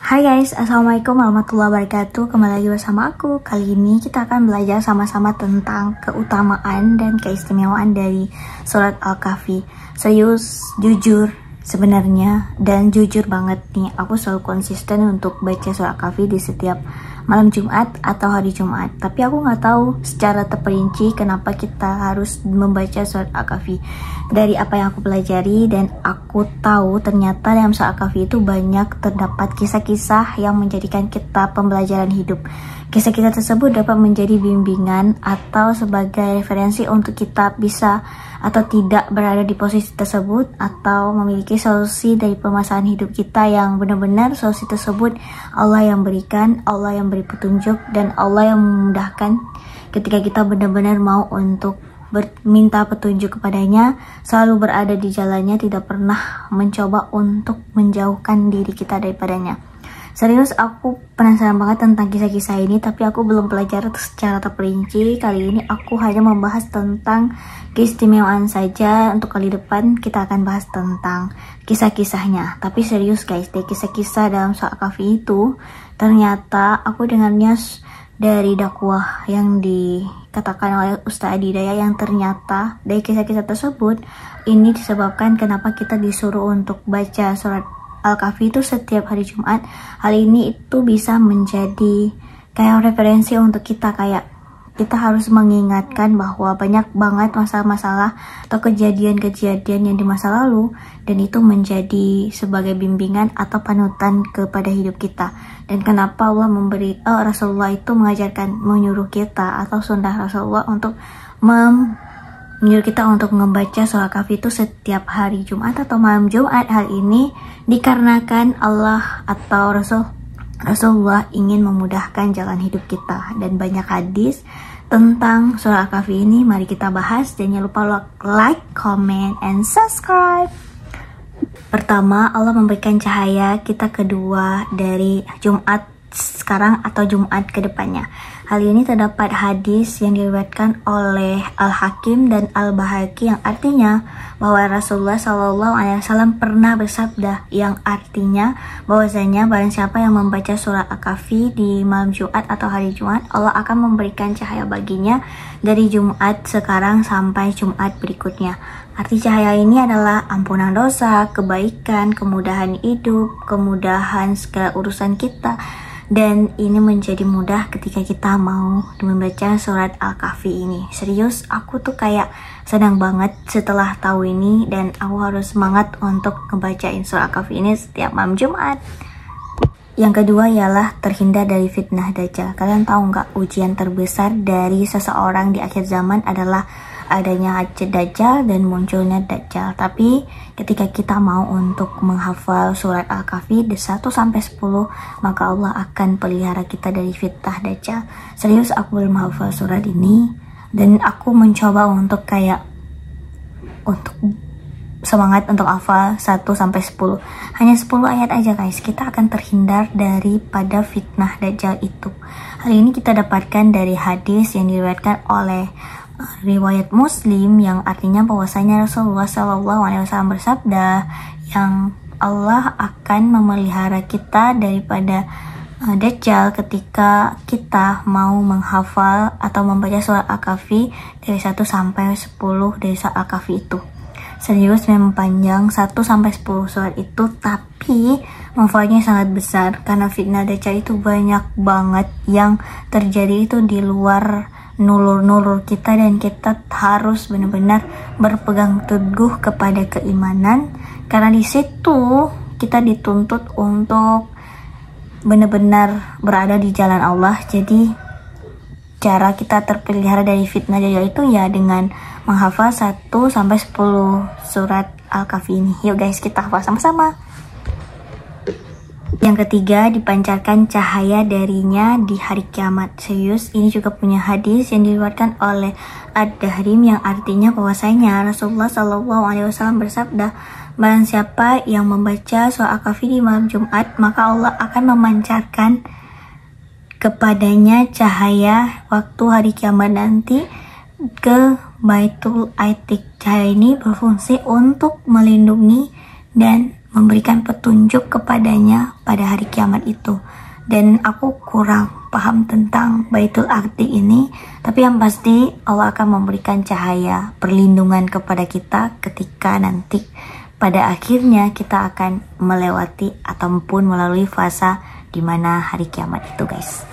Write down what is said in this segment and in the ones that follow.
Hai guys, assalamualaikum warahmatullahi wabarakatuh. Kembali lagi bersama aku. Kali ini kita akan belajar sama-sama tentang keutamaan dan keistimewaan dari surat Al-Kahfi. Serius, jujur sebenarnya, dan jujur banget nih, aku selalu konsisten untuk baca surat Al-Kahfi di setiap malam Jumat atau hari Jumat. Tapi aku nggak tahu secara terperinci kenapa kita harus membaca surat Al-Kahfi. Dari apa yang aku pelajari, dan aku tahu ternyata dalam surat Al-Kahfi itu banyak terdapat kisah-kisah yang menjadikan kita pembelajaran hidup. Kisah-kisah tersebut dapat menjadi bimbingan atau sebagai referensi untuk kita bisa atau tidak berada di posisi tersebut, atau memiliki solusi dari permasalahan hidup kita yang benar-benar solusi tersebut Allah yang berikan, Allah yang beri petunjuk, dan Allah yang memudahkan ketika kita benar-benar mau untuk minta petunjuk kepadanya, selalu berada di jalannya, tidak pernah mencoba untuk menjauhkan diri kita daripadanya. Serius, aku penasaran banget tentang kisah-kisah ini, tapi aku belum pelajari secara terperinci. Kali ini aku hanya membahas tentang keistimewaan saja. Untuk kali depan kita akan bahas tentang kisah-kisahnya. Tapi serius guys, dari kisah-kisah dalam surat Al-Kahfi itu, ternyata aku dengarnya dari dakwah yang dikatakan oleh Ustaz Adidaya, yang ternyata dari kisah-kisah tersebut ini disebabkan kenapa kita disuruh untuk baca surat Al-Kahfi itu setiap hari Jumat. Hal ini itu bisa menjadi kayak referensi untuk kita, kayak kita harus mengingatkan bahwa banyak banget masalah-masalah atau kejadian-kejadian yang di masa lalu, dan itu menjadi sebagai bimbingan atau panutan kepada hidup kita. Dan kenapa Allah memberi Rasulullah itu mengajarkan, menyuruh kita, atau sunnah Rasulullah untuk menyuruh kita untuk membaca surah Al-Kahfi itu setiap hari Jumat atau malam Jumat. Hal ini dikarenakan Allah atau Rasulullah ingin memudahkan jalan hidup kita, dan banyak hadis tentang surah Al-Kahfi ini. Mari kita bahas, dan jangan lupa like, comment, and subscribe. Pertama, Allah memberikan cahaya kita kedua dari Jumat sekarang atau Jumat ke depannya. Hal ini terdapat hadis yang diriwayatkan oleh Al-Hakim dan Al-Bahaqi, yang artinya bahwa Rasulullah SAW pernah bersabda, yang artinya bahwasanya barang siapa yang membaca surah Al-Kahfi di malam Jumat atau hari Jumat, Allah akan memberikan cahaya baginya dari Jumat sekarang sampai Jumat berikutnya. Arti cahaya ini adalah ampunan dosa, kebaikan, kemudahan hidup, kemudahan segala urusan kita. Dan ini menjadi mudah ketika kita mau membaca surat Al-Kahfi ini. Serius, aku tuh kayak senang banget setelah tahu ini, dan aku harus semangat untuk ngebacain surat Al-Kahfi ini setiap malam Jumat. Yang kedua ialah terhindar dari fitnah Dajjal. Kalian tahu nggak, ujian terbesar dari seseorang di akhir zaman adalah adanya Dajjal dan munculnya Dajjal. Tapi ketika kita mau untuk menghafal surat Al-Kahfi 1-10, maka Allah akan pelihara kita dari fitnah Dajjal. Serius, aku belum menghafal surat ini, dan aku mencoba untuk semangat untuk hafal 1-10. Hanya 10 ayat aja guys, kita akan terhindar daripada fitnah Dajjal itu. Hal ini kita dapatkan dari hadis yang diriwayatkan oleh riwayat Muslim, yang artinya bahwasanya Rasulullah SAW bersabda, yang Allah akan memelihara kita daripada Dajjal ketika kita mau menghafal atau membaca surat Al-Kahfi dari 1-10 dari surat Al-Kahfi itu. Serius, memang panjang 1-10 surat itu, tapi manfaatnya sangat besar karena fitnah Dajjal itu banyak banget yang terjadi itu di luar nulur-nulur kita, dan kita harus benar-benar berpegang teguh kepada keimanan, karena di situ kita dituntut untuk benar-benar berada di jalan Allah. Jadi cara kita terpelihara dari fitnah Dajjal itu ya dengan menghafal 1-10 surat Al-Kahfi ini. Yuk guys, kita hafal sama-sama. Yang ketiga, dipancarkan cahaya darinya di hari kiamat. Serius, ini juga punya hadis yang diriwayatkan oleh Ad-Dahrim, yang artinya bahwasanya Rasulullah SAW bersabda, barang siapa yang membaca surah Al-Kahfi di malam Jumat, maka Allah akan memancarkan kepadanya cahaya waktu hari kiamat nanti ke Baitul Atiq. Cahaya ini berfungsi untuk melindungi dan memberikan petunjuk kepadanya pada hari kiamat itu. Dan aku kurang paham tentang Baitul Atiq ini, tapi yang pasti Allah akan memberikan cahaya perlindungan kepada kita ketika nanti pada akhirnya kita akan melewati ataupun melalui fase di mana hari kiamat itu, guys.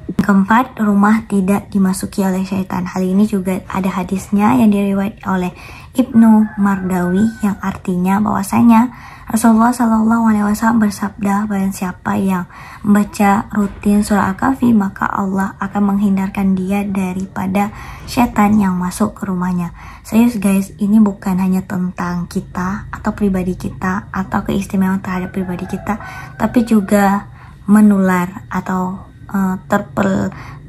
Keempat, rumah tidak dimasuki oleh syaitan. Hal ini juga ada hadisnya yang diriwayatkan oleh Ibnu Mardawi yang artinya bahwasanya Rasulullah SAW bersabda, barang siapa yang membaca rutin surah Al-Kahfi maka Allah akan menghindarkan dia daripada syaitan yang masuk ke rumahnya. Serius guys, ini bukan hanya tentang kita atau pribadi kita atau keistimewaan terhadap pribadi kita, tapi juga menular atau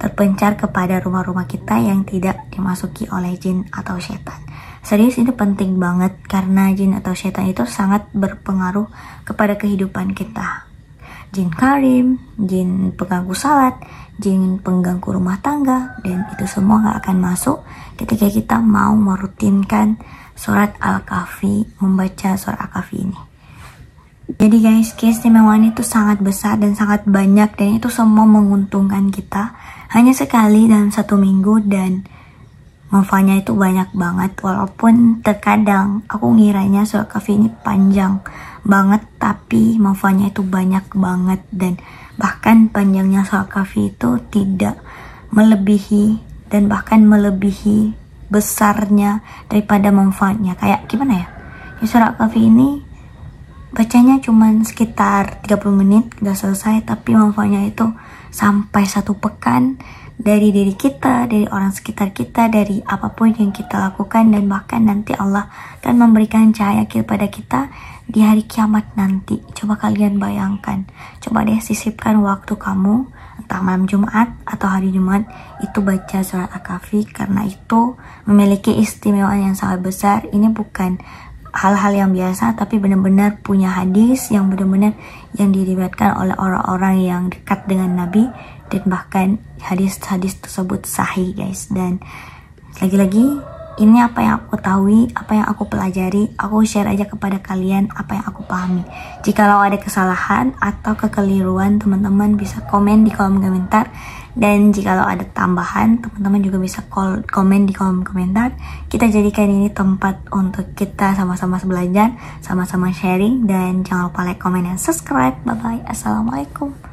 terpencar kepada rumah-rumah kita yang tidak dimasuki oleh jin atau setan. Serius, ini penting banget karena jin atau setan itu sangat berpengaruh kepada kehidupan kita. Jin karim, jin pengganggu salat, jin pengganggu rumah tangga, dan itu semua gak akan masuk ketika kita mau merutinkan surat Al-Kahfi, membaca surat Al-Kahfi ini. Jadi guys, keistimewaan itu sangat besar dan sangat banyak, dan itu semua menguntungkan kita hanya sekali dalam 1 minggu, dan manfaatnya itu banyak banget. Walaupun terkadang aku ngiranya surat Kahfi ini panjang banget, tapi manfaatnya itu banyak banget, dan bahkan panjangnya surat Kahfi itu tidak melebihi dan bahkan melebihi besarnya daripada manfaatnya. Kayak gimana ya? Surat Kahfi ini bacanya cuma sekitar 30 menit udah selesai, tapi manfaatnya itu sampai 1 pekan dari diri kita, dari orang sekitar kita, dari apapun yang kita lakukan, dan bahkan nanti Allah akan memberikan cahaya kepada kita di hari kiamat nanti. Coba kalian bayangkan, coba deh sisipkan waktu kamu entah malam Jumat atau hari Jumat itu baca surat Al-Kahfi, karena itu memiliki istimewaan yang sangat besar. Ini bukan hal-hal yang biasa, tapi benar-benar punya hadis yang benar-benar yang diriwayatkan oleh orang-orang yang dekat dengan Nabi, dan bahkan hadis-hadis tersebut sahih guys. Dan lagi-lagi ini apa yang aku tahu, apa yang aku pelajari, aku share aja kepada kalian apa yang aku pahami. Jikalau ada kesalahan atau kekeliruan, teman-teman bisa komen di kolom komentar. Dan jikalau ada tambahan, teman-teman juga bisa komen di kolom komentar. Kita jadikan ini tempat untuk kita sama-sama belajar, sama-sama sharing. Dan jangan lupa like, comment, dan subscribe. Bye-bye. Assalamualaikum.